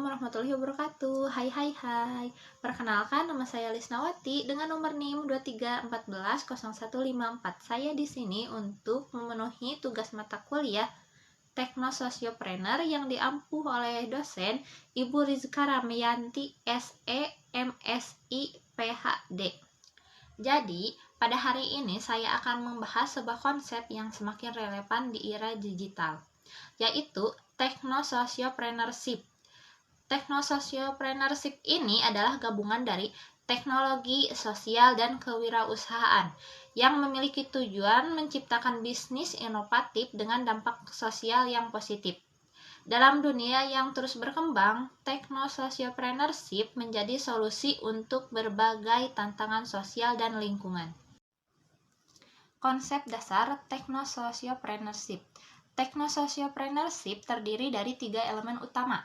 Assalamualaikum warahmatullahi wabarakatuh. Hai. Perkenalkan, nama saya Lisnawati dengan nomor NIM 23140154. Saya di sini untuk memenuhi tugas mata kuliah Teknososiopreneur yang diampuh oleh dosen Ibu Rizka Ramayanti SE MSI PhD. Jadi, pada hari ini saya akan membahas sebuah konsep yang semakin relevan di era digital, yaitu Technosociopreneurship. Technosociopreneurship ini adalah gabungan dari teknologi, sosial, dan kewirausahaan yang memiliki tujuan menciptakan bisnis inovatif dengan dampak sosial yang positif. Dalam dunia yang terus berkembang, Technosociopreneurship menjadi solusi untuk berbagai tantangan sosial dan lingkungan. Konsep dasar Technosociopreneurship. Technosociopreneurship terdiri dari 3 elemen utama.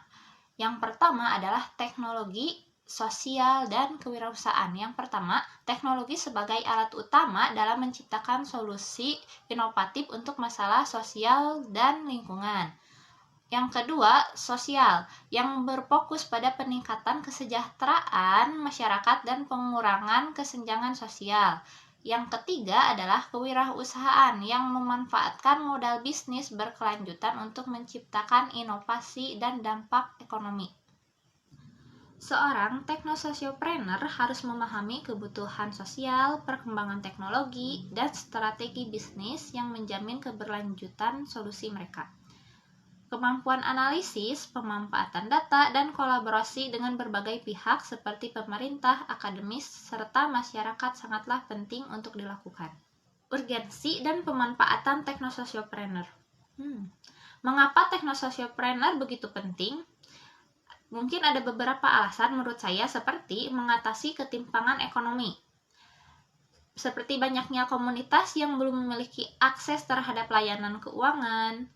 Yang pertama adalah teknologi, sosial, dan kewirausahaan. Yang pertama, teknologi sebagai alat utama dalam menciptakan solusi inovatif untuk masalah sosial dan lingkungan. Yang kedua, sosial, yang berfokus pada peningkatan kesejahteraan masyarakat dan pengurangan kesenjangan sosial. Yang ketiga adalah kewirausahaan yang memanfaatkan modal bisnis berkelanjutan untuk menciptakan inovasi dan dampak ekonomi. Seorang teknososiopreneur harus memahami kebutuhan sosial, perkembangan teknologi, dan strategi bisnis yang menjamin keberlanjutan solusi mereka. Kemampuan analisis, pemanfaatan data, dan kolaborasi dengan berbagai pihak seperti pemerintah, akademis, serta masyarakat sangatlah penting untuk dilakukan. Urgensi dan pemanfaatan teknososiopreneur. Mengapa teknososiopreneur begitu penting? Mungkin ada beberapa alasan menurut saya, seperti mengatasi ketimpangan ekonomi. Seperti banyaknya komunitas yang belum memiliki akses terhadap layanan keuangan,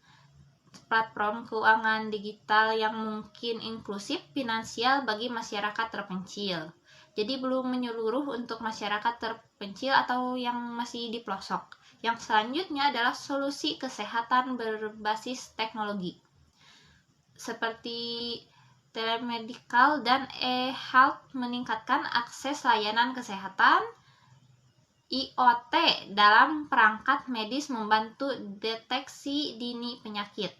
platform keuangan digital yang mungkin inklusif finansial bagi masyarakat terpencil. Jadi belum menyeluruh untuk masyarakat terpencil atau yang masih di pelosok. Yang selanjutnya adalah solusi kesehatan berbasis teknologi, seperti telemedical dan e-health meningkatkan akses layanan kesehatan. IoT dalam perangkat medis membantu deteksi dini penyakit.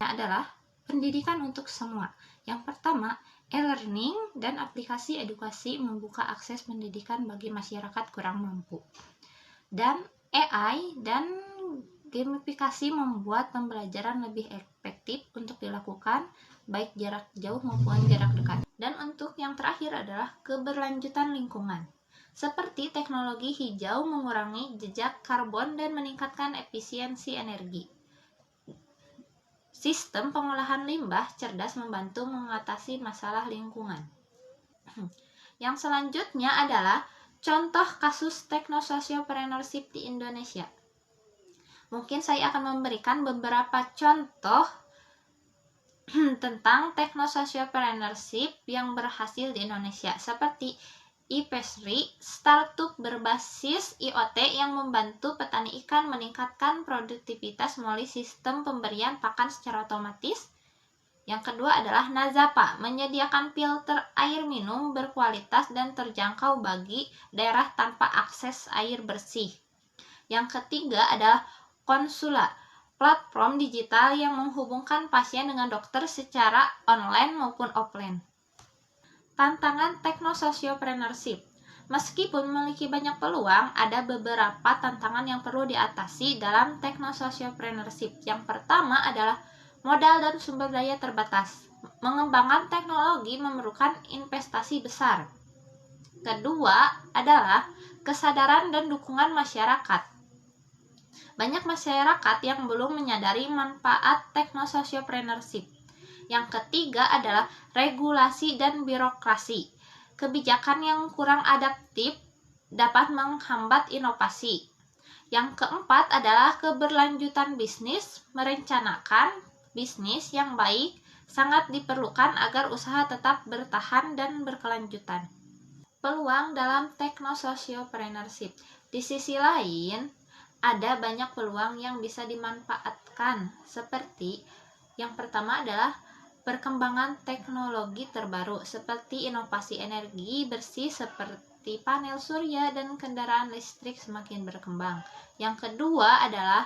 Adalah pendidikan untuk semua. Yang pertama, e-learning dan aplikasi edukasi membuka akses pendidikan bagi masyarakat kurang mampu. Dan AI dan gamifikasi membuat pembelajaran lebih efektif untuk dilakukan baik jarak jauh maupun jarak dekat. Dan untuk yang terakhir adalah keberlanjutan lingkungan, seperti teknologi hijau mengurangi jejak karbon dan meningkatkan efisiensi energi. Sistem pengolahan limbah cerdas membantu mengatasi masalah lingkungan. Yang selanjutnya adalah contoh kasus teknosociopreneurship di Indonesia. Mungkin saya akan memberikan beberapa contoh tentang teknosociopreneurship yang berhasil di Indonesia, seperti iPesri, startup berbasis IoT yang membantu petani ikan meningkatkan produktivitas melalui sistem pemberian pakan secara otomatis. Yang kedua adalah Nazapa, menyediakan filter air minum berkualitas dan terjangkau bagi daerah tanpa akses air bersih. Yang ketiga adalah Konsula, platform digital yang menghubungkan pasien dengan dokter secara online maupun offline. Tantangan teknosociopreneurship. Meskipun memiliki banyak peluang, ada beberapa tantangan yang perlu diatasi dalam teknosociopreneurship. Yang pertama adalah modal dan sumber daya terbatas. Mengembangkan teknologi memerlukan investasi besar. Kedua adalah kesadaran dan dukungan masyarakat. Banyak masyarakat yang belum menyadari manfaat teknosociopreneurship. Yang ketiga adalah regulasi dan birokrasi. Kebijakan yang kurang adaptif dapat menghambat inovasi. Yang keempat adalah keberlanjutan bisnis. Merencanakan bisnis yang baik sangat diperlukan agar usaha tetap bertahan dan berkelanjutan. Peluang dalam teknosociopreneurship. Di sisi lain, ada banyak peluang yang bisa dimanfaatkan, seperti yang pertama adalah perkembangan teknologi terbaru seperti inovasi energi bersih seperti panel surya dan kendaraan listrik semakin berkembang. Yang kedua adalah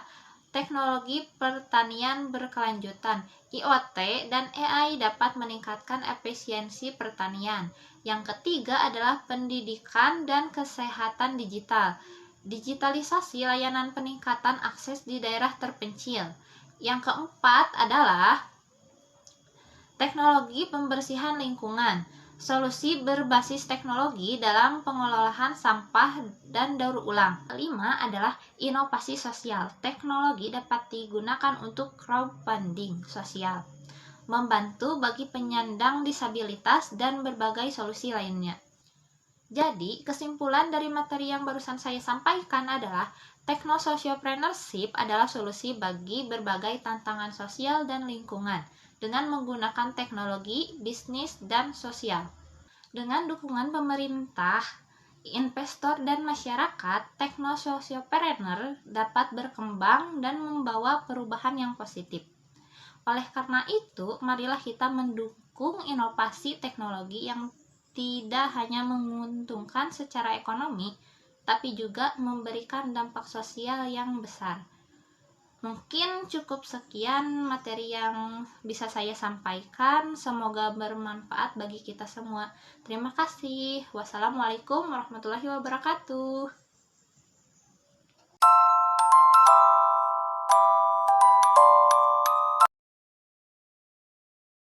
teknologi pertanian berkelanjutan. IoT dan AI dapat meningkatkan efisiensi pertanian. Yang ketiga adalah pendidikan dan kesehatan digital. Digitalisasi layanan peningkatan akses di daerah terpencil. Yang keempat adalah teknologi pembersihan lingkungan. Solusi berbasis teknologi dalam pengelolaan sampah dan daur ulang. Kelima adalah inovasi sosial. Teknologi dapat digunakan untuk crowdfunding sosial, membantu bagi penyandang disabilitas dan berbagai solusi lainnya. Jadi, kesimpulan dari materi yang barusan saya sampaikan adalah techno-sociopreneurship adalah solusi bagi berbagai tantangan sosial dan lingkungan dengan menggunakan teknologi, bisnis, dan sosial. Dengan dukungan pemerintah, investor, dan masyarakat, techno-sociopreneur dapat berkembang dan membawa perubahan yang positif. Oleh karena itu, marilah kita mendukung inovasi teknologi yang tidak hanya menguntungkan secara ekonomi, tapi juga memberikan dampak sosial yang besar. Mungkin cukup sekian materi yang bisa saya sampaikan. Semoga bermanfaat bagi kita semua. Terima kasih. Wassalamualaikum warahmatullahi wabarakatuh.